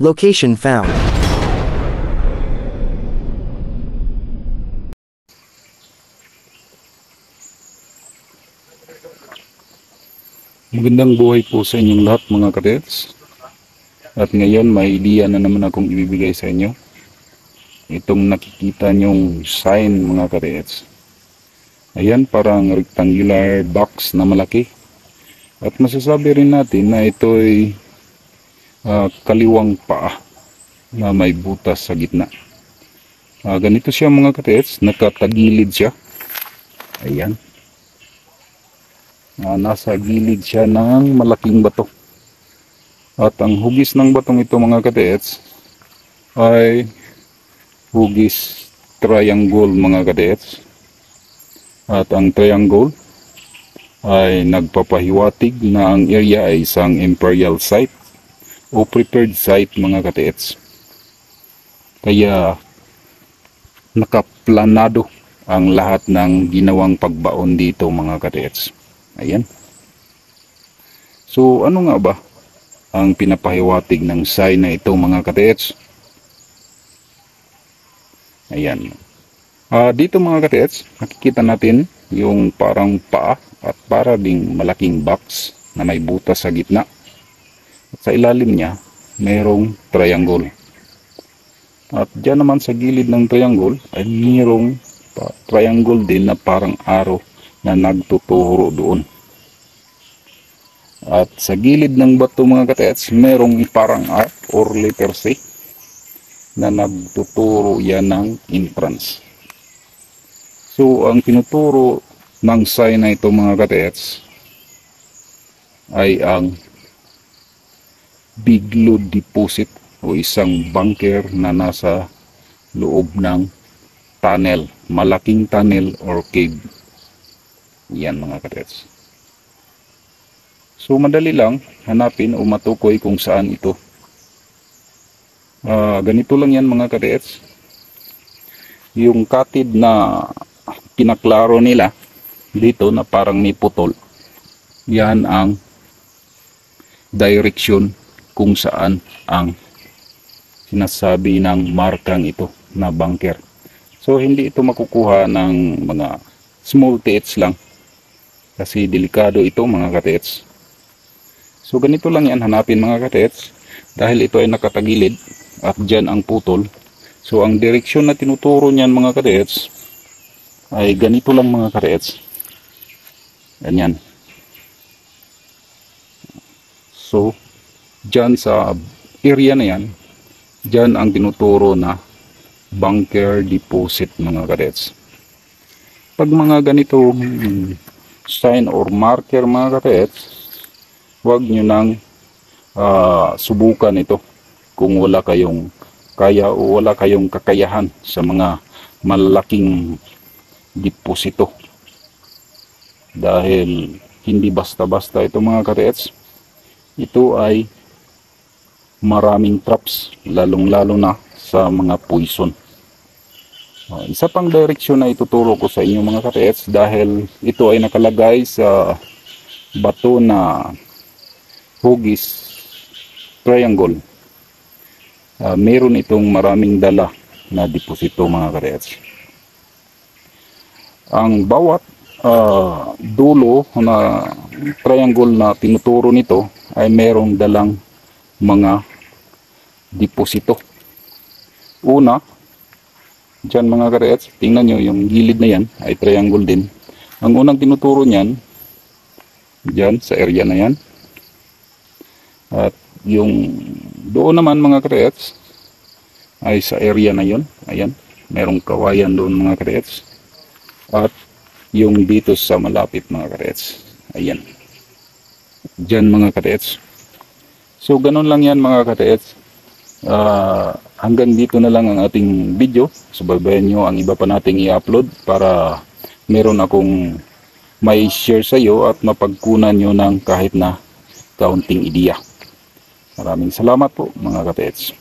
Location found. Magandang buhay po sa inyong lahat mga kadets. At ngayon may idea na naman akong ibibigay sa inyo. Itong nakikita nyong sign mga kadets. Ayan, parang rectangular box na malaki. At masasabi rin natin na ito'y kaliwang paa na may butas sa gitna. Ganito siya mga kadets, nakatagilid siya. Ayan. Nasa gilid siya ng malaking bato. At ang hugis ng batong ito mga kadets ay hugis triangle mga kadets. At ang triangle ay nagpapahiwatig na ang area ay isang imperial site o prepared site mga kadets. Kaya nakaplanado ang lahat ng ginawang pagbaon dito mga kadets. Ayan. So ano nga ba ang pinapahiwatig ng sign na ito mga kadets? Ayan. Dito mga kadets, nakikita natin yung parang paa at para ding malaking box na may butas sa gitna. At sa ilalim niya, mayroong triangle. At dyan naman sa gilid ng triangle ay mayroong triangle din na parang arrow na nagtuturo doon. At sa gilid ng bato mga kadets, merong parang R or letter C na nagtuturo yan ng entrance. So ang tinuturo ng sign na ito mga kadets ay ang Biglo Deposit o isang bunker na nasa loob ng tunnel, malaking tunnel or cave. Yan mga kadets. So madali lang hanapin o matukoy kung saan ito. Ganito lang yan mga kadets. Yung katid na pinaklaro nila dito na parang may putol. Yan ang direction kung saan ang sinasabi ng markang ito na bunker. So hindi ito makukuha ng mga small TH lang. Kasi delikado ito mga kadets. So ganito lang yan hanapin mga kadets. Dahil ito ay nakatagilid at dyan ang putol. So ang direksyon na tinuturo niyan mga kadets ay ganito lang mga kadets. Ganyan. So dyan sa area na yan, dyan ang tinuturo na bunker deposit mga kadets. Pag mga ganito sign or marker mga kadets, huwag nyo nang subukan ito kung wala kayong kaya o wala kayong kakayahan sa mga malalaking deposito. Dahil hindi basta-basta ito mga kadets. Ito ay maraming traps, lalong-lalo na sa mga poison. Isa pang direksyon na ituturo ko sa inyo mga kadets dahil ito ay nakalagay sa bato na hugis triangle. Meron itong maraming dala na deposito mga kadets. Ang bawat dulo na triangle na tinuturo nito ay merong dalang mga deposito. Una, dyan mga kadets, tingnan nyo yung gilid na yan ay triangle din. Ang unang tinuturo nyan dyan sa area na yan. At yung doon naman mga kadets ay sa area na yon. Ayan, merong kawayan doon mga kadets. At yung dito sa malapit mga kadets. Ayan. Dyan mga kadets. So ganun lang yan mga kadets. Hanggang dito na lang ang ating video. Subaybayan nyo ang iba pa nating i-upload para meron akong may share sa iyo at mapagkunan nyo ng kahit na kaunting ideya. Maraming salamat po mga kadets.